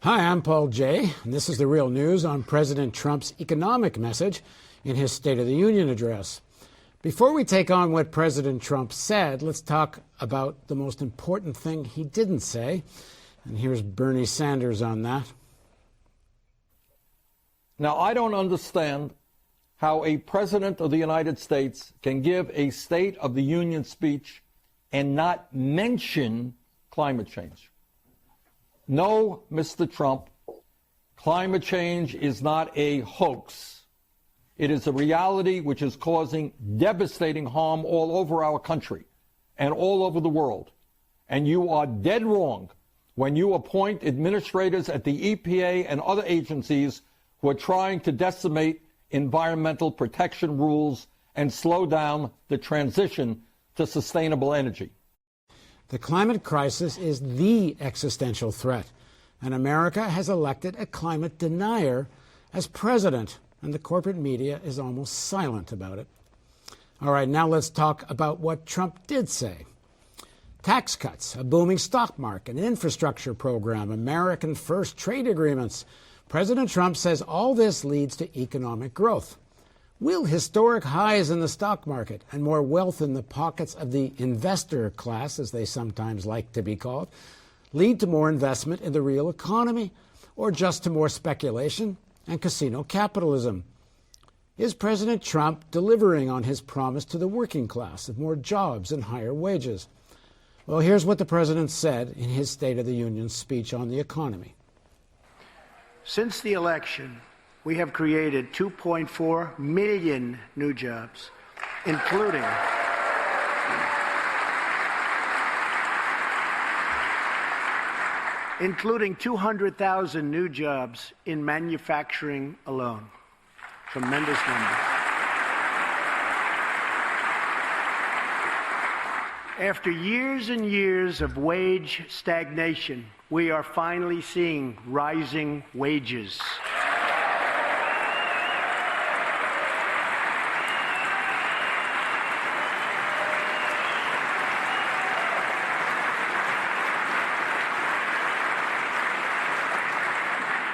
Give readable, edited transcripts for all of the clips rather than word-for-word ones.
Hi, I'm Paul Jay, and this is the real news on President Trump's economic message in his State of the Union address. Before we take on what President Trump said, let's talk about the most important thing he didn't say. And here's Bernie Sanders on that. Now, I don't understand how a president of the United States can give a State of the Union speech and not mention climate change. No, Mr. Trump, climate change is not a hoax. It is a reality which is causing devastating harm all over our country and all over the world. And you are dead wrong when you appoint administrators at the EPA and other agencies who are trying to decimate environmental protection rules and slow down the transition to sustainable energy. The climate crisis is the existential threat, and America has elected a climate denier as president, and the corporate media is almost silent about it. All right, now let's talk about what Trump did say. Tax cuts, a booming stock market, an infrastructure program, American first trade agreements. President Trump says all this leads to economic growth. Will historic highs in the stock market and more wealth in the pockets of the investor class, as they sometimes like to be called, lead to more investment in the real economy, or just to more speculation and casino capitalism? Is President Trump delivering on his promise to the working class of more jobs and higher wages? Well, here's what the president said in his State of the Union speech on the economy. Since the election, we have created 2.4 million new jobs, including 200,000 new jobs in manufacturing alone. Tremendous number. After years and years of wage stagnation, we are finally seeing rising wages.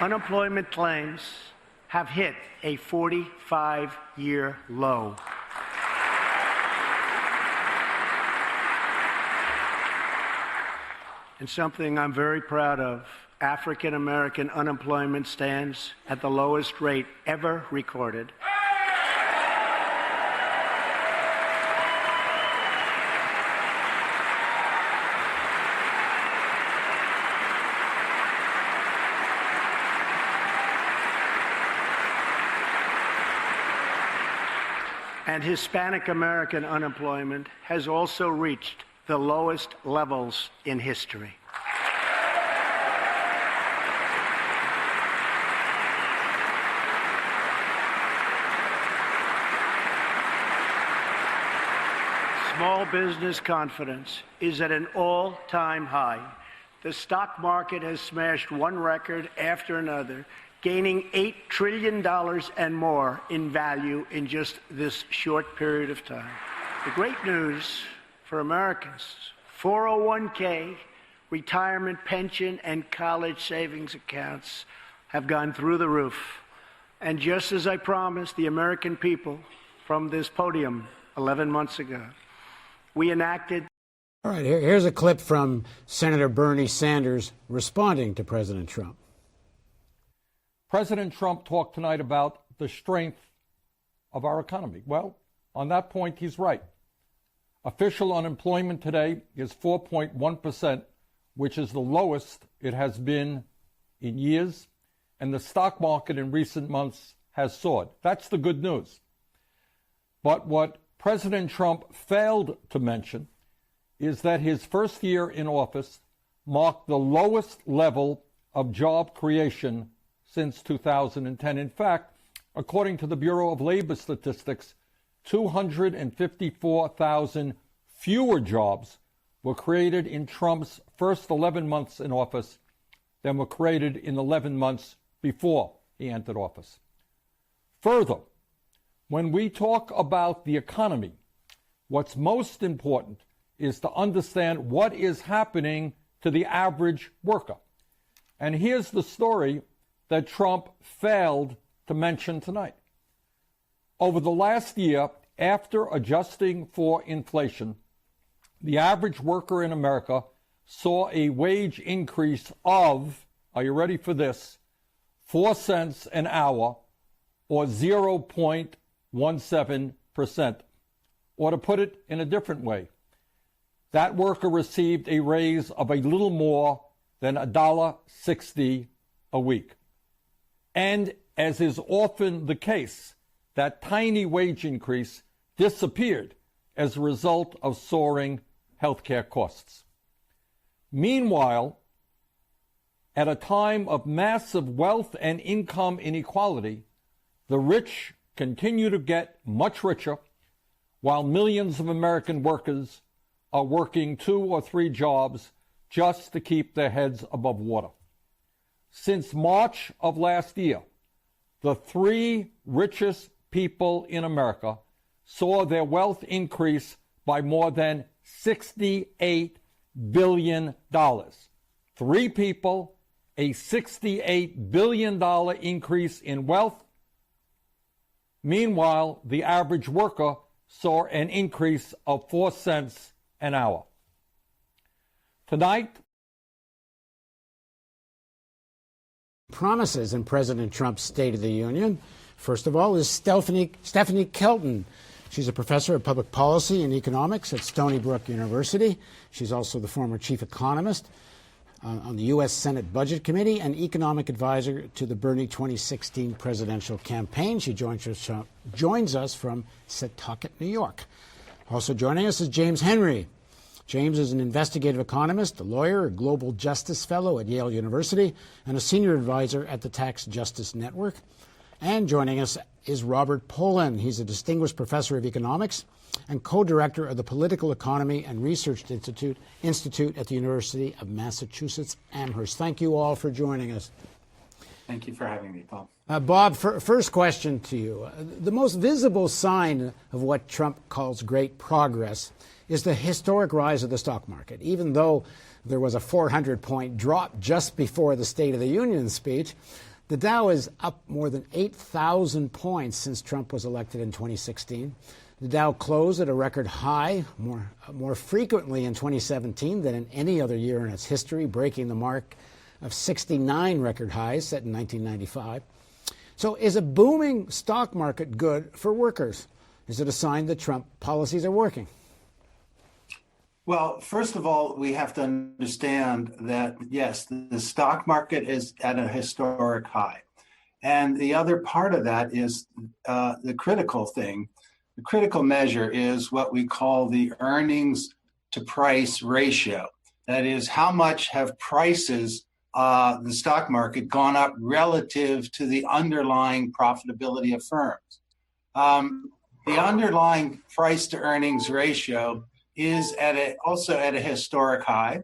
Unemployment claims have hit a 45-year low. And something I'm very proud of, African American unemployment stands at the lowest rate ever recorded. And Hispanic American unemployment has also reached the lowest levels in history. Small business confidence is at an all-time high. The stock market has smashed one record after another, gaining $8 trillion and more in value in just this short period of time. The great news for Americans, 401k, retirement pension, and college savings accounts have gone through the roof. And just as I promised the American people from this podium 11 months ago, we enacted. All right, here's a clip from Senator Bernie Sanders responding to President Trump. President Trump talked tonight about the strength of our economy. Well, on that point, he's right. Official unemployment today is 4.1%, which is the lowest it has been in years, and the stock market in recent months has soared. That's the good news. But what President Trump failed to mention is that his first year in office marked the lowest level of job creation since 2010. In fact, according to the Bureau of Labor Statistics, 254,000 fewer jobs were created in Trump's first 11 months in office than were created in 11 months before he entered office. Further, when we talk about the economy, what's most important is to understand what is happening to the average worker. And here's the story that Trump failed to mention tonight. Over the last year, after adjusting for inflation, the average worker in America saw a wage increase of, are you ready for this, 4 cents an hour, or 0.17%. Or to put it in a different way, that worker received a raise of a little more than $1.60 a week. And as is often the case, that tiny wage increase disappeared as a result of soaring healthcare costs. Meanwhile, at a time of massive wealth and income inequality, the rich continue to get much richer, while millions of American workers are working 2 or 3 jobs just to keep their heads above water. Since March of last year, the 3 richest people in America saw their wealth increase by more than $68 billion. 3 people, a $68 billion increase in wealth. Meanwhile, the average worker saw an increase of 4 cents an hour. Tonight, promises in President Trump's State of the Union. First of all is Stephanie Kelton. She's a professor of public policy and economics at Stony Brook University. She's also the former chief economist on the U.S. Senate Budget Committee and economic advisor to the Bernie 2016 presidential campaign. She joins us from Setauket, New York. Also joining us is James Henry. James is an investigative economist, a lawyer, a global justice fellow at Yale University, and a senior advisor at the Tax Justice Network. And joining us is Robert Pollin. He's a distinguished professor of economics and co-director of the Political Economy and Research Institute at the University of Massachusetts Amherst. Thank you all for joining us. Thank you for having me, Paul. Bob, first question to you. The most visible sign of what Trump calls great progress is the historic rise of the stock market. Even though there was a 400-point drop just before the State of the Union speech, the Dow is up more than 8,000 points since Trump was elected in 2016. The Dow closed at a record high more frequently in 2017 than in any other year in its history, breaking the mark of 69 record highs set in 1995. So is a booming stock market good for workers? Is it a sign that Trump policies are working? Well, first of all, we have to understand that, yes, the stock market is at a historic high. And the other part of that is the critical thing. The critical measure is what we call the earnings to price ratio. That is, how much have prices, the stock market, gone up relative to the underlying profitability of firms. The underlying price to earnings ratio is also at a historic high.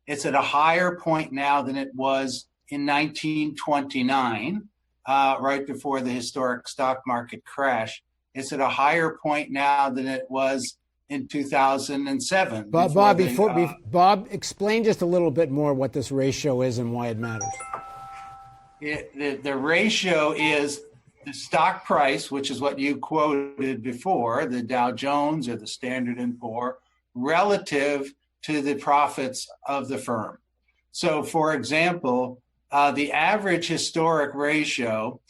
It's at a higher point now than it was in 1929, right before the historic stock market crash. It's at a higher point now than it was in 2007. Bob, explain just a little bit more what this ratio is and why it matters. The ratio is the stock price, which is what you quoted before, the Dow Jones or the Standard & Poor, relative to the profits of the firm. So, for example, the average historic ratio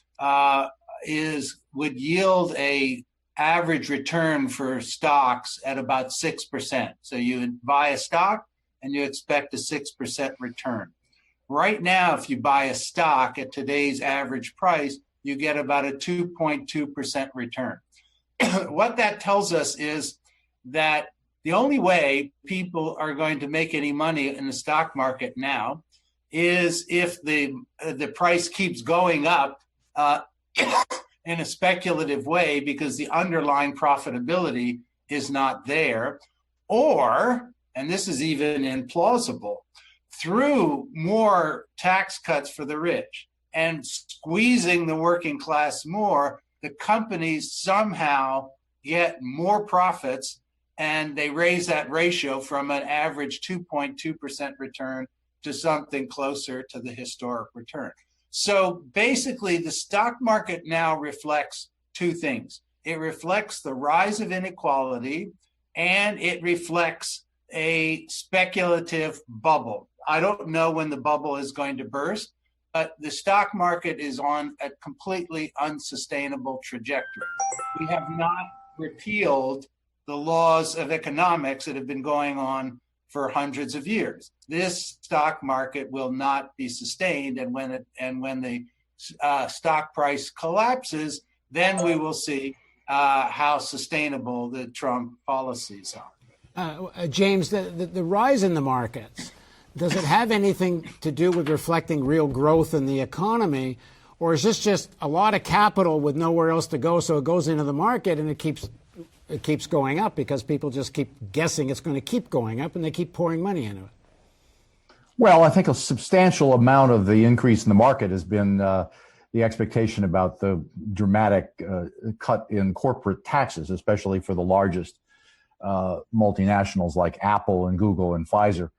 would yield a average return for stocks at about 6%. So you would buy a stock and you expect a 6% return. Right now, if you buy a stock at today's average price, you get about a 2.2% return. What that tells us is that the only way people are going to make any money in the stock market now is if the price keeps going up in a speculative way because the underlying profitability is not there, or, and this is even implausible, through more tax cuts for the rich and squeezing the working class more, the companies somehow get more profits and they raise that ratio from an average 2.2% return to something closer to the historic return. So basically, the stock market now reflects two things. It reflects the rise of inequality, and it reflects a speculative bubble. I don't know when the bubble is going to burst, but the stock market is on a completely unsustainable trajectory. We have not repealed the laws of economics that have been going on for hundreds of years. This stock market will not be sustained, and when the stock price collapses, then we will see how sustainable the Trump policies are. James, the rise in the markets, does it have anything to do with reflecting real growth in the economy, or is this just a lot of capital with nowhere else to go, so it goes into the market and it keeps going up because people just keep guessing it's going to keep going up and they keep pouring money into it? Well, I think a substantial amount of the increase in the market has been the expectation about the dramatic cut in corporate taxes, especially for the largest multinationals like Apple and Google and Pfizer.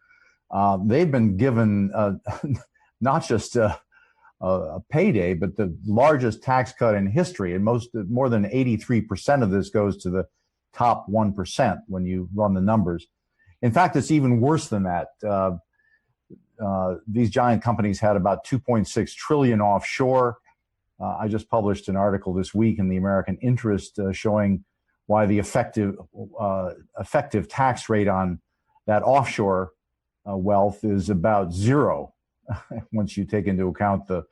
They've been given not just a payday, but the largest tax cut in history. And more than 83% of this goes to the top 1% when you run the numbers. In fact, it's even worse than that. These giant companies had about 2.6 trillion offshore. I just published an article this week in the American Interest showing why the effective tax rate on that offshore wealth is about zero once you take into account the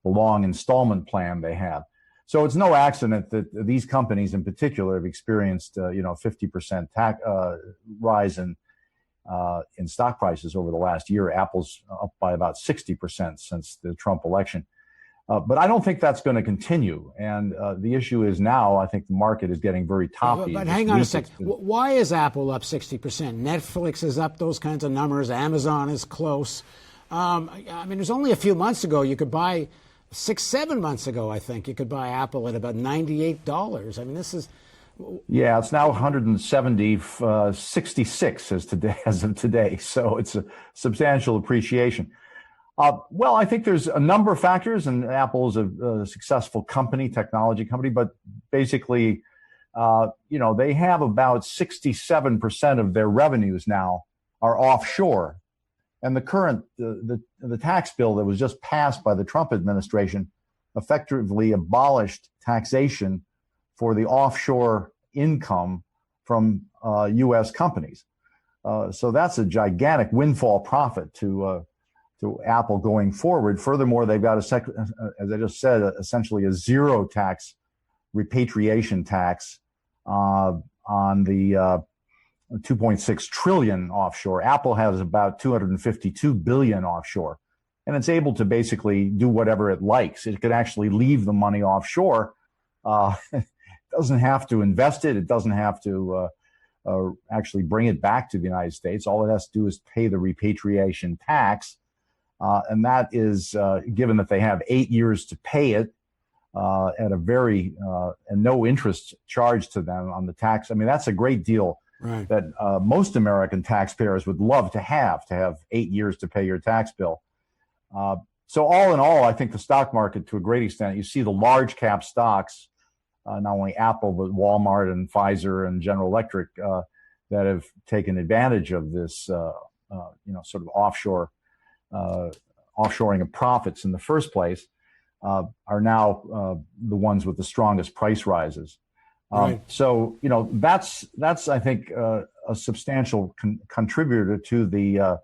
long installment plan they have. So it's no accident that these companies in particular have experienced 50% rise in stock prices over the last year. Apple's up by about 60% since the Trump election. But I don't think that's going to continue. And the issue is now, I think the market is getting very toppy. But hang on a second. Why is Apple up 60%? Netflix is up those kinds of numbers. Amazon is close. I mean, there's only a few months ago you could buy, 7 months ago, I think, you could buy Apple at about $98. I mean, this is... Yeah, it's now 66 as of today. So it's a substantial appreciation. Well, I think there's a number of factors, and Apple is a successful company, technology company, but basically, they have about 67% of their revenues now are offshore. And the current, the tax bill that was just passed by the Trump administration effectively abolished taxation for the offshore income from U.S. companies. So that's a gigantic windfall profit to Apple going forward. Furthermore, they've got as I just said, essentially a zero tax repatriation tax on the 2.6 trillion offshore. Apple has about 252 billion offshore, and it's able to basically do whatever it likes. It could actually leave the money offshore. It doesn't have to invest it. It doesn't have to actually bring it back to the United States. All it has to do is pay the repatriation tax. And that is given that they have 8 years to pay it at a very and no interest charged to them on the tax. I mean, that's a great deal that most American taxpayers would love to have 8 years to pay your tax bill. So all in all, I think the stock market, to a great extent, you see the large cap stocks, not only Apple, but Walmart and Pfizer and General Electric that have taken advantage of this, sort of offshoring of profits in the first place, are now the ones with the strongest price rises. So, that's I think a substantial contributor to the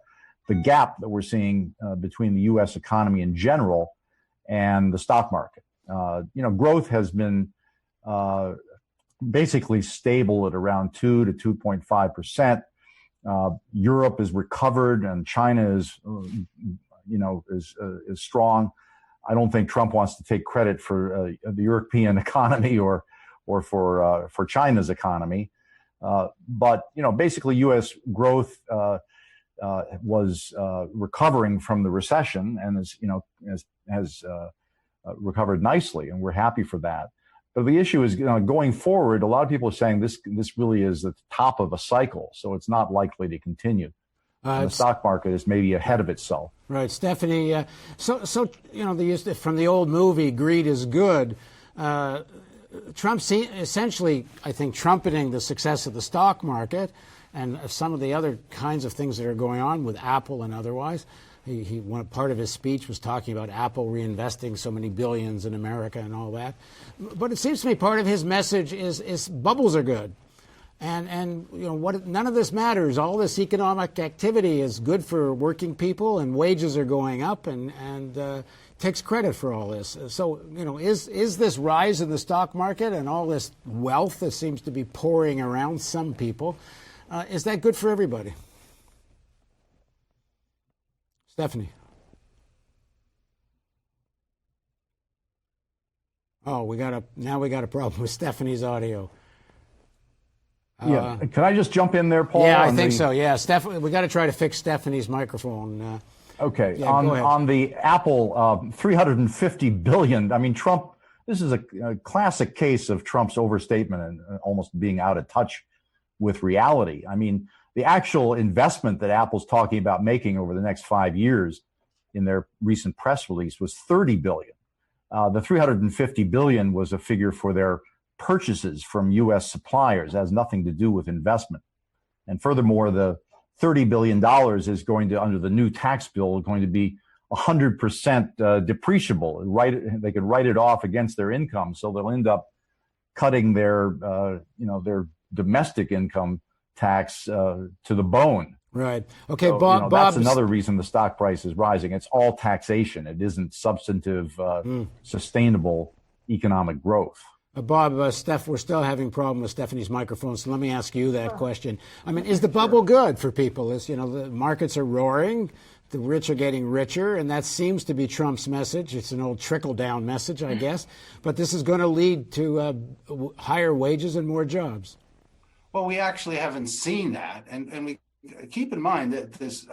gap that we're seeing between the U.S. economy in general and the stock market. Growth has been basically stable at around 2 to 2.5%. Europe is recovered, and China is strong. I don't think Trump wants to take credit for the European economy or for China's economy. But basically, U.S. growth was recovering from the recession and has recovered nicely, and we're happy for that. But the issue is, going forward, a lot of people are saying this really is the top of a cycle, so it's not likely to continue. And the stock market is maybe ahead of itself. Right, Stephanie. So from the old movie, Greed is Good. Trump's essentially, I think, trumpeting the success of the stock market and some of the other kinds of things that are going on with Apple and otherwise. Part of his speech was talking about Apple reinvesting so many billions in America and all that. But it seems to me part of his message is bubbles are good. And none of this matters. All this economic activity is good for working people, and wages are going up, and takes credit for all this. So, is this rise in the stock market and all this wealth that seems to be pouring around some people, is that good for everybody? Stephanie. Oh, we got a problem with Stephanie's audio. Yeah, can I just jump in there, Paul? Yeah, I think so. Yeah, we got to try to fix Stephanie's microphone. Okay, yeah, on the Apple, $350 billion. I mean, Trump. This is a classic case of Trump's overstatement and almost being out of touch with reality. I mean, the actual investment that Apple's talking about making over the next 5 years in their recent press release was $30 billion. The $350 billion was a figure for their purchases from U.S. suppliers. It has nothing to do with investment. And furthermore, the $30 billion is going to, under the new tax bill, going to be 100% depreciable. They could write it off against their income, so they'll end up cutting their domestic income tax to the bone. Right. Okay, So, Bob. That's another reason the stock price is rising. It's all taxation. It isn't substantive, sustainable economic growth. Bob, Steph, we're still having a problem with Stephanie's microphone, so let me ask you that question. I mean, is the bubble good for people? The markets are roaring, the rich are getting richer, and that seems to be Trump's message. It's an old trickle-down message, I guess. But this is going to lead to higher wages and more jobs. Well, we actually haven't seen that. And we keep in mind that this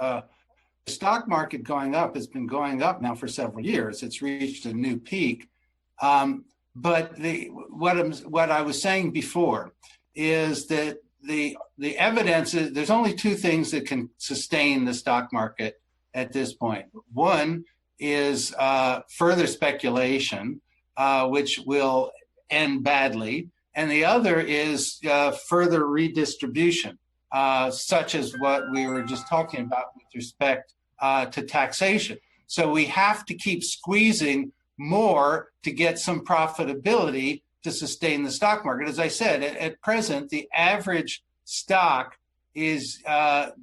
stock market going up has been going up now for several years. It's reached a new peak. But what I was saying before is that the evidence is there's only two things that can sustain the stock market at this point. One is further speculation, which will end badly, and the other is further redistribution, such as what we were just talking about with respect to taxation. So we have to keep squeezing more to get some profitability to sustain the stock market. As I said, at present, the average stock is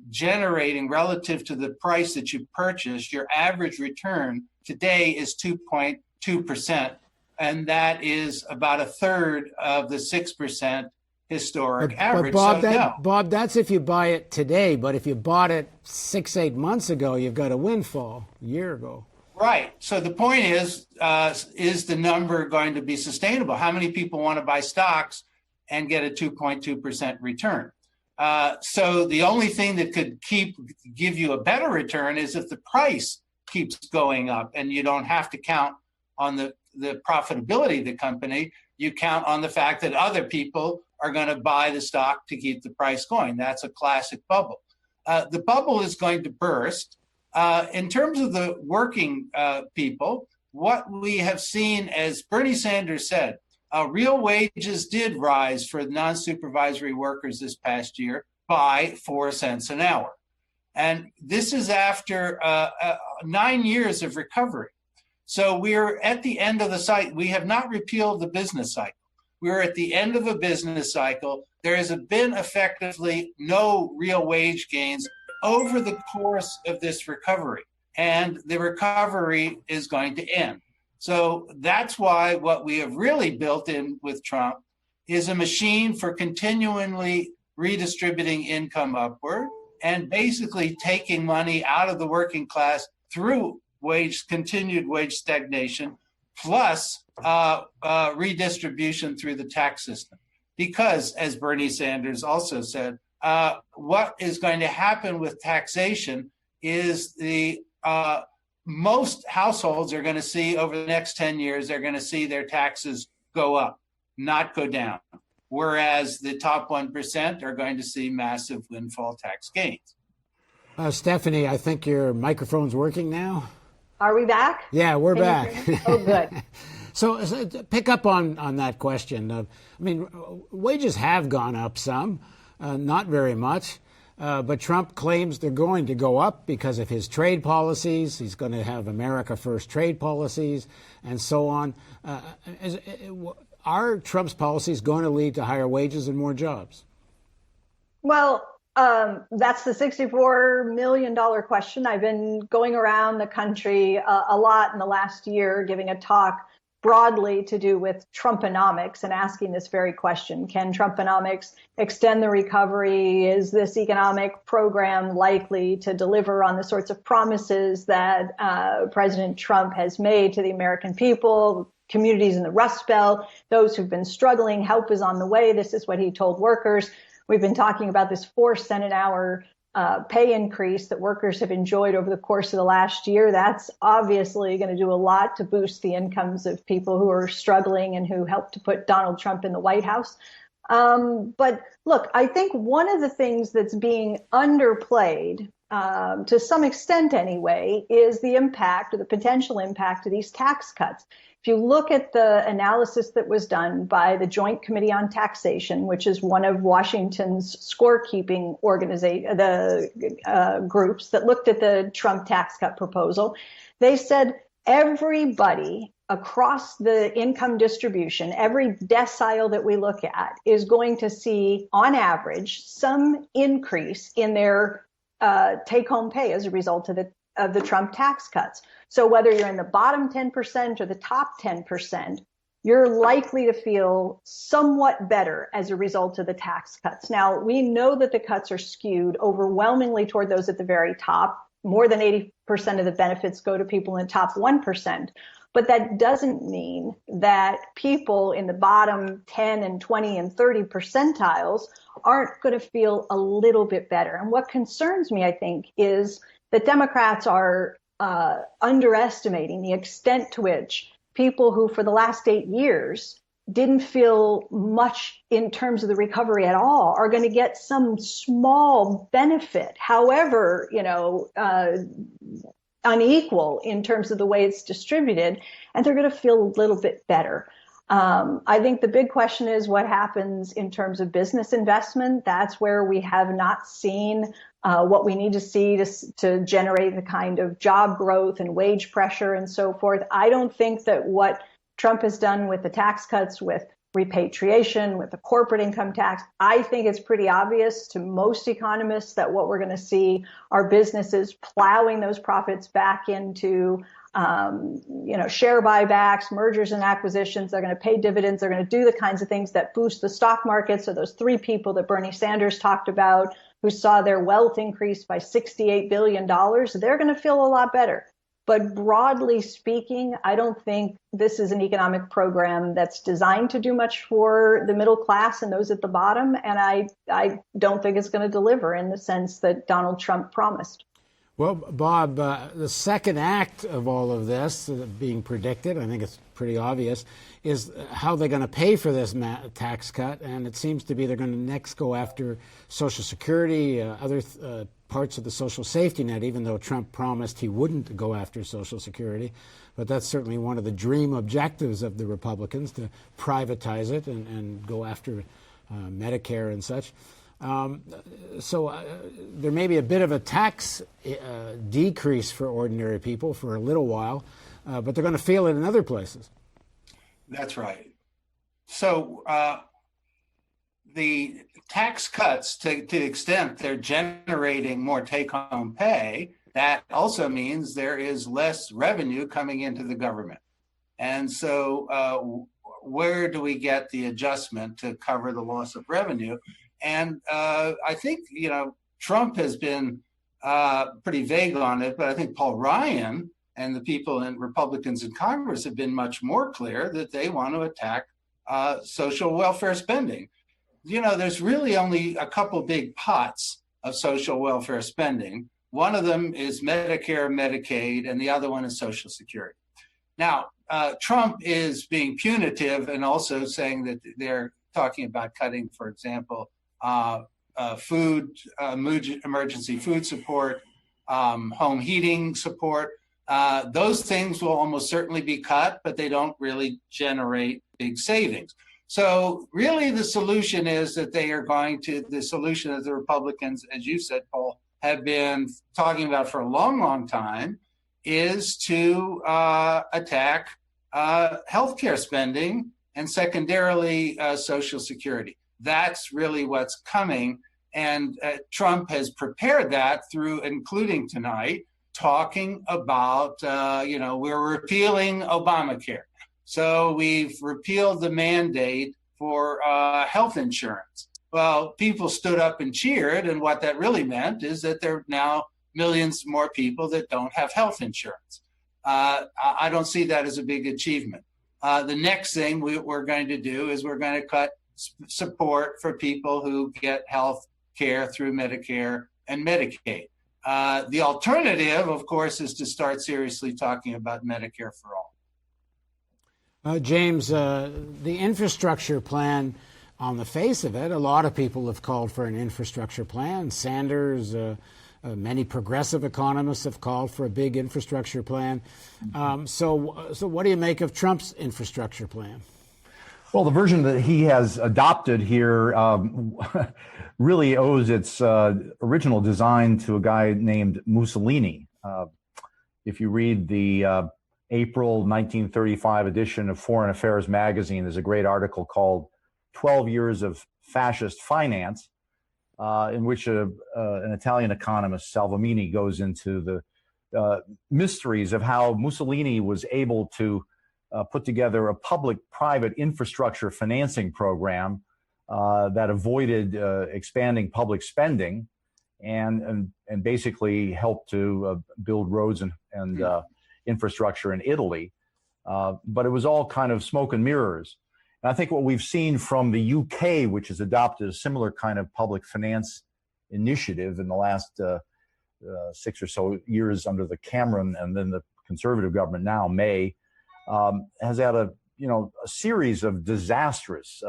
generating relative to the price that you purchased. Your average return today is 2.2%, and that is about a third of the 6% historic average. But Bob, that's if you buy it today. But if you bought it 6-8 months ago, you've got a windfall a year ago. Right. So the point is the number going to be sustainable? How many people want to buy stocks and get a 2.2% return? So the only thing that could give you a better return is if the price keeps going up and you don't have to count on the profitability of the company. You count on the fact that other people are going to buy the stock to keep the price going. That's a classic bubble. The bubble is going to burst. In terms of the working people, what we have seen, as Bernie Sanders said, real wages did rise for non-supervisory workers this past year by 4 cents an hour. And this is after 9 years of recovery. So we're at the end of the cycle. We have not repealed the business cycle. We're at the end of a business cycle. There has been effectively no real wage gains over the course of this recovery, and the recovery is going to end. So that's why what we have really built in with Trump is a machine for continually redistributing income upward and basically taking money out of the working class through continued wage stagnation, plus redistribution through the tax system. Because, as Bernie Sanders also said, what is going to happen with taxation is most households are going to see over the next 10 years, they're going to see their taxes go up, not go down. Whereas the top 1% are going to see massive windfall tax gains. Stephanie, I think your microphone's working now. Are we back? Yeah, we're back. Oh, good. So pick up on that question. I mean, wages have gone up some, not very much, but Trump claims they're going to go up because of his trade policies. He's going to have America First trade policies and so on. Are Trump's policies going to lead to higher wages and more jobs? Well, that's the $64 million question. I've been going around the country a lot in the last year, giving a talk broadly to do with Trumponomics and asking this very question. Can Trumponomics extend the recovery? Is this economic program likely to deliver on the sorts of promises that President Trump has made to the American people, communities in the Rust Belt, those who've been struggling? Help is on the way. This is what he told workers. We've been talking about this 4-cent an hour pay increase that workers have enjoyed over the course of the last year. That's obviously going to do a lot to boost the incomes of people who are struggling and who helped to put Donald Trump in the White House. But look, I think one of the things that's being underplayed, to some extent anyway, is the impact or the potential impact of these tax cuts. If you look at the analysis that was done by the Joint Committee on Taxation, which is one of Washington's scorekeeping groups that looked at the Trump tax cut proposal, they said everybody across the income distribution, every decile that we look at, is going to see, on average, some increase in their take-home pay as a result of the Trump tax cuts. So whether you're in the bottom 10% or the top 10%, you're likely to feel somewhat better as a result of the tax cuts. Now, we know that the cuts are skewed overwhelmingly toward those at the very top. More than 80% of the benefits go to people in the top 1%. But that doesn't mean that people in the bottom 10 and 20 and 30 percentiles aren't going to feel a little bit better. And what concerns me, I think, is that Democrats are underestimating the extent to which people who for the last 8 years didn't feel much in terms of the recovery at all are going to get some small benefit, however, unequal in terms of the way it's distributed, and they're going to feel a little bit better. I think the big question is what happens in terms of business investment. That's where we have not seen what we need to see to generate the kind of job growth and wage pressure and so forth. I don't think that what Trump has done with the tax cuts, with repatriation, with the corporate income tax, I think it's pretty obvious to most economists that what we're going to see are businesses plowing those profits back into share buybacks, mergers and acquisitions. They're going to pay dividends. They're going to do the kinds of things that boost the stock market. So those 3 people that Bernie Sanders talked about who saw their wealth increase by $68 billion, they're going to feel a lot better. But broadly speaking, I don't think this is an economic program that's designed to do much for the middle class and those at the bottom. And I don't think it's going to deliver in the sense that Donald Trump promised. Well, Bob, the second act of all of this being predicted, I think it's pretty obvious, is how they're going to pay for this tax cut. And it seems to be they're going to next go after Social Security, other parts of the social safety net, even though Trump promised he wouldn't go after Social Security. But that's certainly one of the dream objectives of the Republicans, to privatize it and go after Medicare and such. So there may be a bit of a tax decrease for ordinary people for a little while, but they're going to feel it in other places. That's right. So the tax cuts, to the extent they're generating more take-home pay, that also means there is less revenue coming into the government. And so where do we get the adjustment to cover the loss of revenue? And I think, Trump has been pretty vague on it, but I think Paul Ryan and the people and Republicans in Congress have been much more clear that they want to attack social welfare spending. There's really only a couple big pots of social welfare spending. One of them is Medicare, Medicaid, and the other one is Social Security. Now, Trump is being punitive and also saying that they're talking about cutting, for example, food, emergency food support, home heating support. Those things will almost certainly be cut, but they don't really generate big savings. So really the solution is that the solution that the Republicans, as you said, Paul, have been talking about for a long, long time is to attack healthcare spending and secondarily Social Security. That's really what's coming. And Trump has prepared that through, including tonight, talking about, we're repealing Obamacare. So we've repealed the mandate for health insurance. Well, people stood up and cheered, and what that really meant is that there are now millions more people that don't have health insurance. I don't see that as a big achievement. The next thing we're going to do is we're going to cut support for people who get health care through Medicare and Medicaid. The alternative, of course, is to start seriously talking about Medicare for all. James, the infrastructure plan, on the face of it, a lot of people have called for an infrastructure plan. Sanders, many progressive economists have called for a big infrastructure plan. So what do you make of Trump's infrastructure plan? Well, the version that he has adopted here really owes its original design to a guy named Mussolini. If you read the April 1935 edition of Foreign Affairs magazine, there's a great article called 12 Years of Fascist Finance, in which an Italian economist, Salvemini, goes into the mysteries of how Mussolini was able to put together a public-private infrastructure financing program that avoided expanding public spending and basically helped to build roads and infrastructure in Italy. But it was all kind of smoke and mirrors. And I think what we've seen from the UK, which has adopted a similar kind of public finance initiative in the last 6 or so years under the Cameron and then the Conservative government now, May, has had a series of disastrous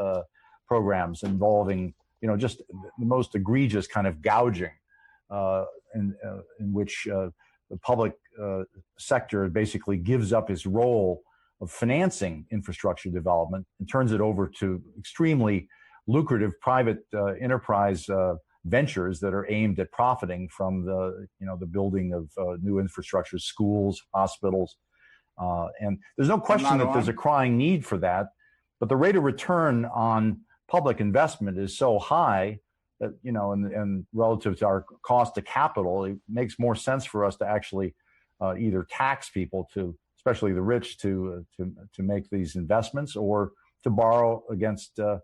programs involving just the most egregious kind of gouging, in which the public sector basically gives up its role of financing infrastructure development and turns it over to extremely lucrative private enterprise ventures that are aimed at profiting from the building of new infrastructure, schools, hospitals. And there's no question that there's a crying need for that, but the rate of return on public investment is so high that, and relative to our cost to capital, it makes more sense for us to actually either tax people, especially the rich, to make these investments, or to borrow against the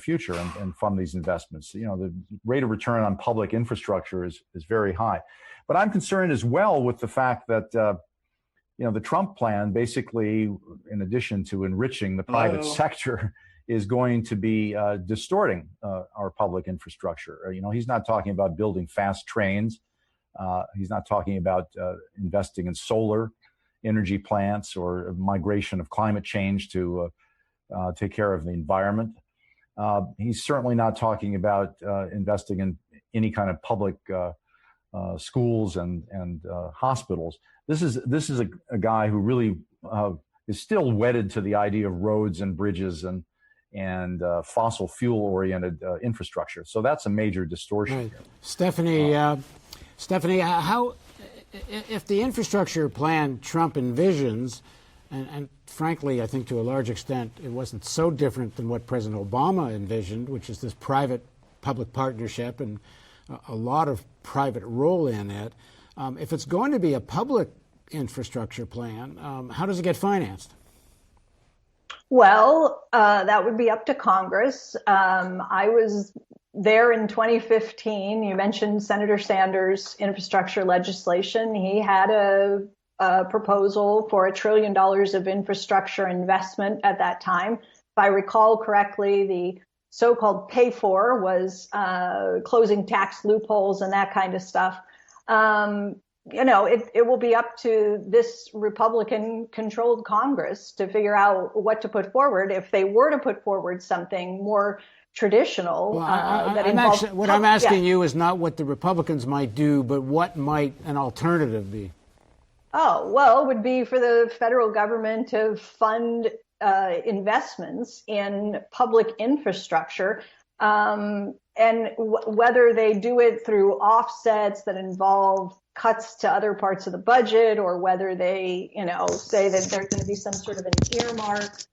future and fund these investments. The rate of return on public infrastructure is very high. But I'm concerned as well with the fact that the Trump plan, basically, in addition to enriching the private sector, is going to be distorting our public infrastructure. He's not talking about building fast trains. He's not talking about investing in solar energy plants or migration of climate change to take care of the environment. He's certainly not talking about investing in any kind of public schools and hospitals. This is a guy who really is still wedded to the idea of roads and bridges and fossil fuel oriented infrastructure. So that's a major distortion. Right. Stephanie, how, if the infrastructure plan Trump envisions, and frankly, I think to a large extent, it wasn't so different than what President Obama envisioned, which is this private-public partnership and a lot of private role in it. If it's going to be a public infrastructure plan, how does it get financed? Well, that would be up to Congress. I was there in 2015. You mentioned Senator Sanders' infrastructure legislation. He had a proposal for $1 trillion of infrastructure investment at that time. If I recall correctly, the so-called pay for was closing tax loopholes and that kind of stuff. It will be up to this Republican-controlled Congress to figure out what to put forward. If they were to put forward something more traditional. Well, I'm asking you is not what the Republicans might do, but what might an alternative be? Oh, well, it would be for the federal government to fund investments in public infrastructure. Whether they do it through offsets that involve cuts to other parts of the budget, or whether they, say that there's going to be some sort of an earmark.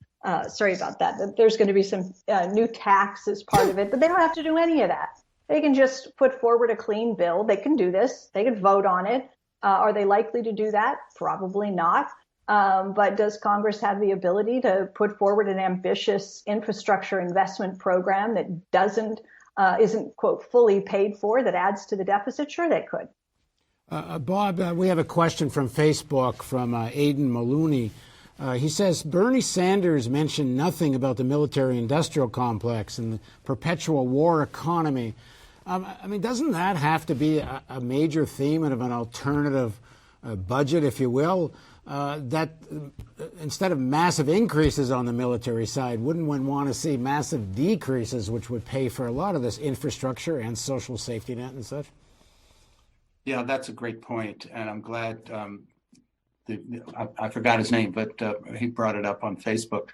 Sorry about that. That there's going to be some new tax as part of it, but they don't have to do any of that. They can just put forward a clean bill. They can do this. They can vote on it. Are they likely to do that? Probably not. But does Congress have the ability to put forward an ambitious infrastructure investment program that isn't, quote, fully paid for, that adds to the deficit? Sure, they could. Bob, we have a question from Facebook from Aidan Maloney. He says, Bernie Sanders mentioned nothing about the military-industrial complex and the perpetual war economy. Doesn't that have to be a major theme of an alternative budget, if you will? That instead of massive increases on the military side, wouldn't one want to see massive decreases, which would pay for a lot of this infrastructure and social safety net and such? Yeah, that's a great point, and I'm glad I forgot his name, but he brought it up on Facebook.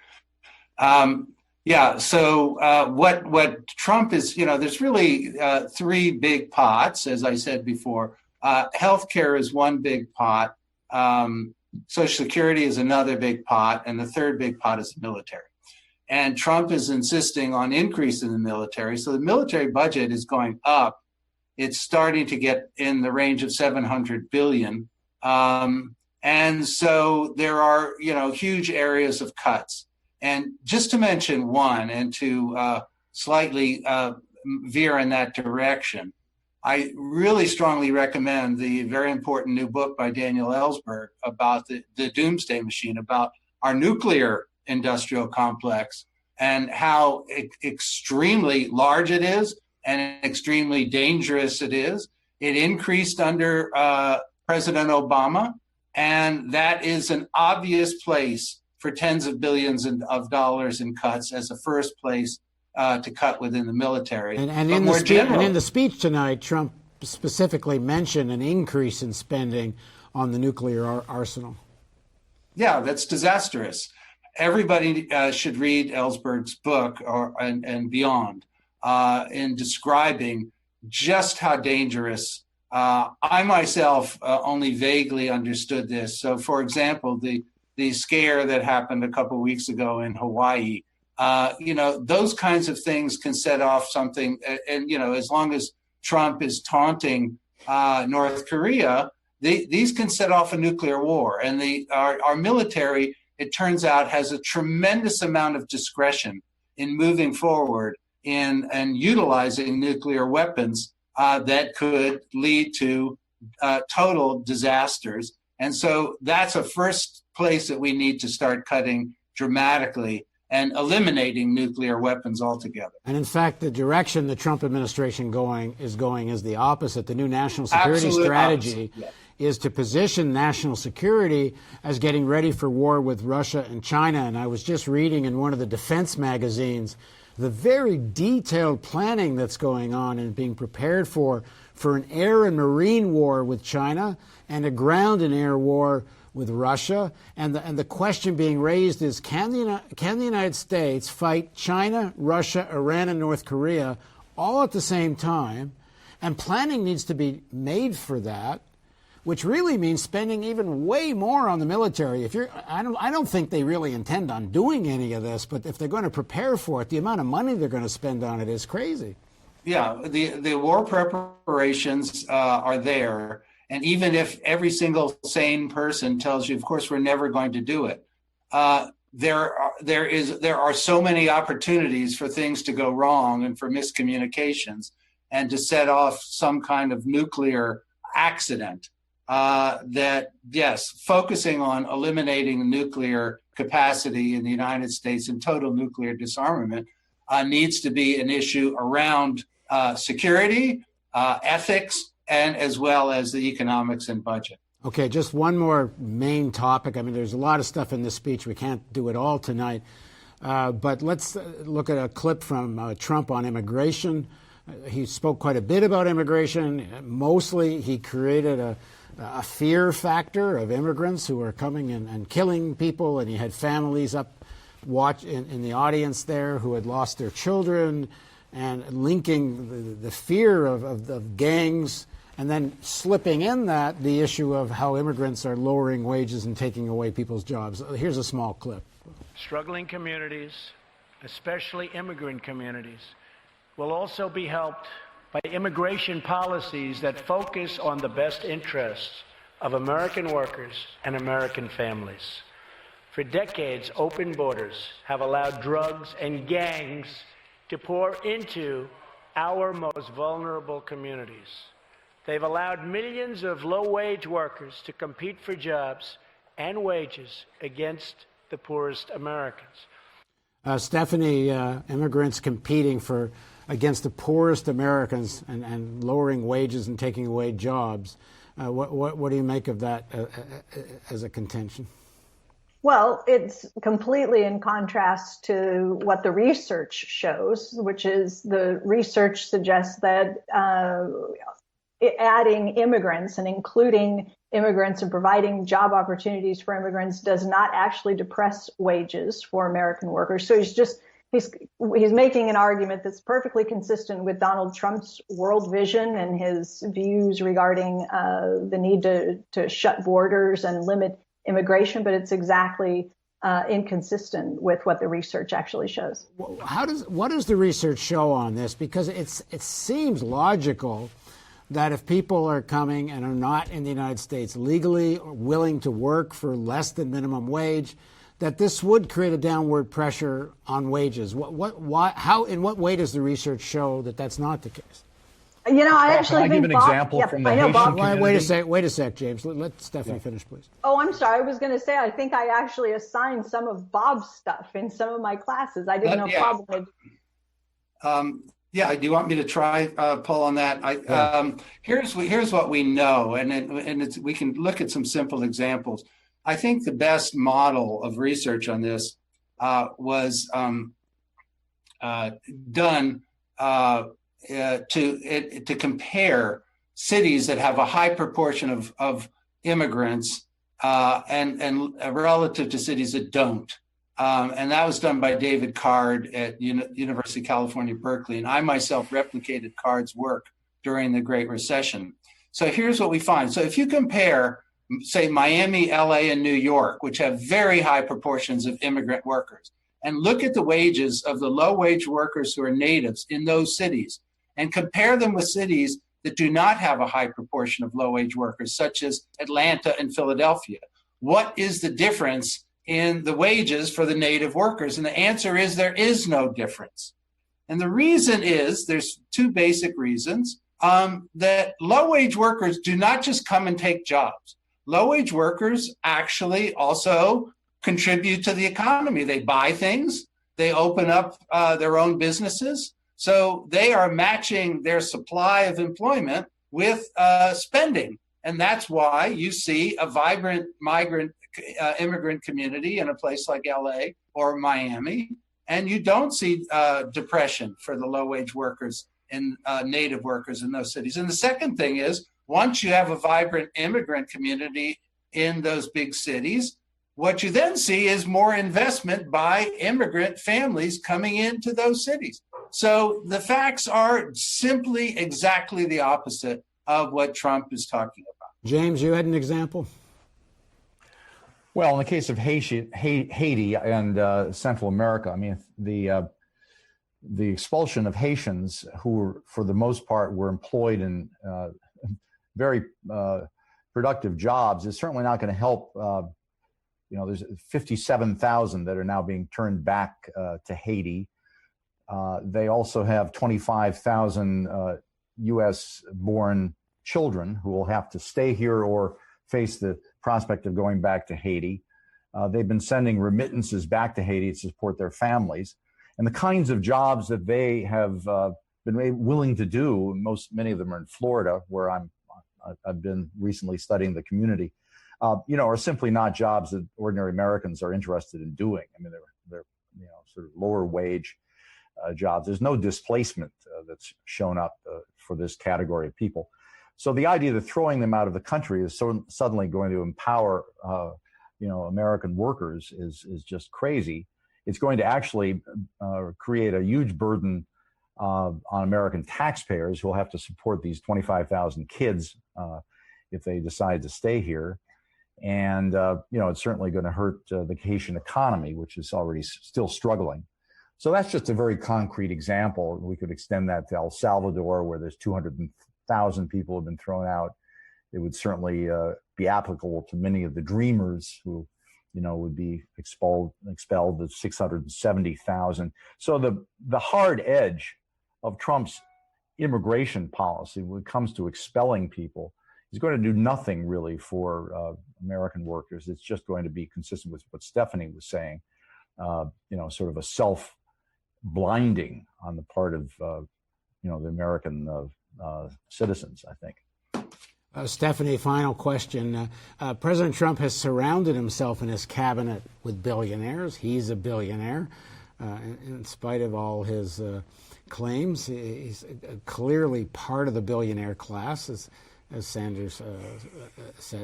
So what Trump is, there's really three big pots, as I said before. Healthcare is one big pot. Social Security is another big pot, and the third big pot is the military. And Trump is insisting on increasing the military. So the military budget is going up. It's starting to get in the range of $700 billion. And so there are, huge areas of cuts. And just to mention one, and to slightly veer in that direction, I really strongly recommend the very important new book by Daniel Ellsberg about the doomsday machine, about our nuclear industrial complex and how extremely large it is and extremely dangerous it is. It increased under President Obama, and that is an obvious place for tens of billions of dollars in cuts as a first place to cut within the military. And in the speech tonight, Trump specifically mentioned an increase in spending on the nuclear arsenal. Yeah, that's disastrous. Everybody should read Ellsberg's book and beyond in describing just how dangerous. I myself only vaguely understood this. So, for example, the scare that happened a couple of weeks ago in Hawaii, those kinds of things can set off something. And as long as Trump is taunting North Korea, these can set off a nuclear war. And our military, it turns out, has a tremendous amount of discretion in moving forward and utilizing nuclear weapons that could lead to total disasters. And so that's a first place that we need to start cutting dramatically and eliminating nuclear weapons altogether. And in fact, the direction the Trump administration is the opposite. The new national security strategy is to position national security as getting ready for war with Russia and China. And I was just reading in one of the defense magazines the very detailed planning that's going on and being prepared for an air and marine war with China and a ground and air war with Russia. And the question being raised is, can the United States fight China, Russia, Iran, and North Korea all at the same time? And planning needs to be made for that, which really means spending even way more on the military. I don't think they really intend on doing any of this, but if they're going to prepare for it, the amount of money they're going to spend on it is crazy. Yeah, the war preparations are there. And even if every single sane person tells you, of course, we're never going to do it, there are so many opportunities for things to go wrong and for miscommunications and to set off some kind of nuclear accident that, yes, focusing on eliminating nuclear capacity in the United States and total nuclear disarmament needs to be an issue around security, ethics, and as well as the economics and budget. Okay, just one more main topic. I mean, there's a lot of stuff in this speech. We can't do it all tonight. But let's look at a clip from Trump on immigration. He spoke quite a bit about immigration. Mostly, he created a fear factor of immigrants who are coming and killing people, and he had families up in the audience there who had lost their children, and linking the fear of gangs, and then slipping in that the issue of how immigrants are lowering wages and taking away people's jobs. Here's a small clip. Struggling communities, especially immigrant communities, will also be helped by immigration policies that focus on the best interests of American workers and American families. For decades, open borders have allowed drugs and gangs to pour into our most vulnerable communities. They've allowed millions of low-wage workers to compete for jobs and wages against the poorest Americans. Stephanie, immigrants competing against the poorest Americans and lowering wages and taking away jobs. What do you make of that as a contention? Well, it's completely in contrast to what the research shows, which is the research suggests that adding immigrants and including immigrants and providing job opportunities for immigrants does not actually depress wages for American workers. So he's making an argument that's perfectly consistent with Donald Trump's world vision and his views regarding the need to shut borders and limit immigration, but it's exactly inconsistent with what the research actually shows. What does the research show on this? Because it seems logical that if people are coming and are not in the United States legally or willing to work for less than minimum wage, that this would create a downward pressure on wages. In what way does the research show that that's not the case? You know, I actually Can I give an example from the Haitian community? Wait a sec, James. Let Stephanie finish, please. Oh, I'm sorry. I was going to say, I think I actually assigned some of Bob's stuff in some of my classes. I didn't know Bob would. Yeah, do you want me to try, Paul, on that? Here's what we know, and we can look at some simple examples. I think the best model of research on this was done to compare cities that have a high proportion of immigrants and relative to cities that don't. And that was done by David Card at University of California, Berkeley. And I myself replicated Card's work during the Great Recession. So here's what we find. So if you compare, say, Miami, LA, and New York, which have very high proportions of immigrant workers, and look at the wages of the low-wage workers who are natives in those cities, and compare them with cities that do not have a high proportion of low-wage workers, such as Atlanta and Philadelphia, what is the difference in the wages for the native workers? And the answer is there is no difference. And the reason is, there's two basic reasons, that low-wage workers do not just come and take jobs. Low-wage workers actually also contribute to the economy. They buy things, they open up their own businesses. So they are matching their supply of employment with spending. And that's why you see a vibrant immigrant community in a place like LA or Miami, and you don't see depression for the low-wage workers and native workers in those cities. And the second thing is, once you have a vibrant immigrant community in those big cities, what you then see is more investment by immigrant families coming into those cities. So the facts are simply exactly the opposite of what Trump is talking about. James, you had an example? Well, in the case of Haiti and Central America, I mean, the expulsion of Haitians, who were, for the most part, were employed in very productive jobs, is certainly not going to help. There's 57,000 that are now being turned back to Haiti. They also have 25,000 U.S.-born children who will have to stay here or face the prospect of going back to Haiti. They've been sending remittances back to Haiti to support their families. And the kinds of jobs that they have been willing to do, many of them are in Florida, where I've been recently studying the community, are simply not jobs that ordinary Americans are interested in doing. I mean, sort of lower wage jobs. There's no displacement that's shown up for this category of people. So the idea that throwing them out of the country is suddenly going to empower, American workers is just crazy. It's going to actually create a huge burden on American taxpayers who will have to support these 25,000 kids if they decide to stay here. And, it's certainly going to hurt the Haitian economy, which is already still struggling. So that's just a very concrete example. We could extend that to El Salvador, where there's 200,000 people have been thrown out. It would certainly be applicable to many of the dreamers who, would be expelled to 670,000. So the hard edge of Trump's immigration policy when it comes to expelling people is going to do nothing really for American workers. It's just going to be consistent with what Stephanie was saying, sort of a self-blinding on the part of, the American citizens, I think. Stephanie, final question. President Trump has surrounded himself in his cabinet with billionaires. He's a billionaire. In spite of all his claims, he's clearly part of the billionaire class, as Sanders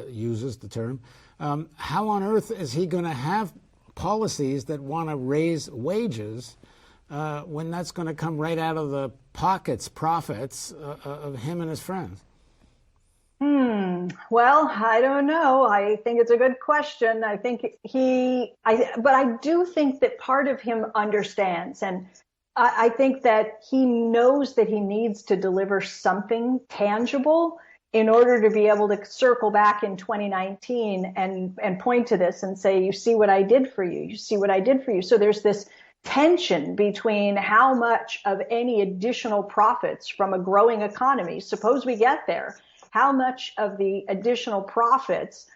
uses the term. How on earth is he going to have policies that want to raise wages when that's going to come right out of the profits of him and his friends? Well, I don't know. I think it's a good question. I think but I do think that part of him understands, and I think that he knows that he needs to deliver something tangible in order to be able to circle back in 2019 and point to this and say, you see what I did for you. You see what I did for you. So there's this tension between how much of any additional profits from a growing economy, suppose we get there, how much of the additional profits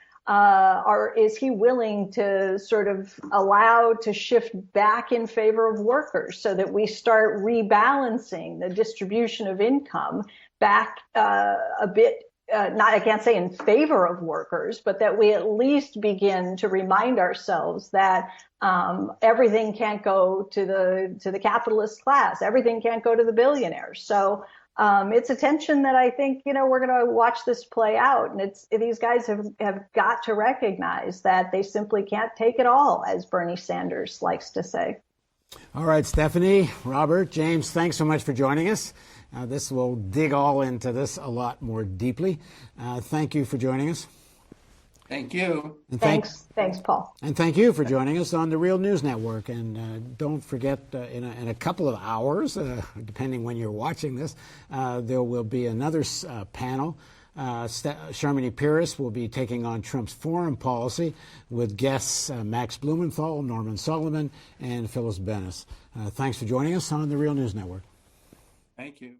is he willing to sort of allow to shift back in favor of workers so that we start rebalancing the distribution of income back a bit, I can't say in favor of workers, but that we at least begin to remind ourselves that everything can't go to the capitalist class. Everything can't go to the billionaires. So it's a tension that I think, we're going to watch this play out. And these guys have got to recognize that they simply can't take it all, as Bernie Sanders likes to say. All right, Stephanie, Robert, James, thanks so much for joining us. This will dig all into this a lot more deeply. Thank you for joining us. Thank you. And Thanks, Paul. And thank you for joining us on the Real News Network. And don't forget, in a couple of hours, depending when you're watching this, there will be another panel. Sharmini Peres will be taking on Trump's foreign policy with guests Max Blumenthal, Norman Solomon, and Phyllis Bennis. Thanks for joining us on the Real News Network. Thank you.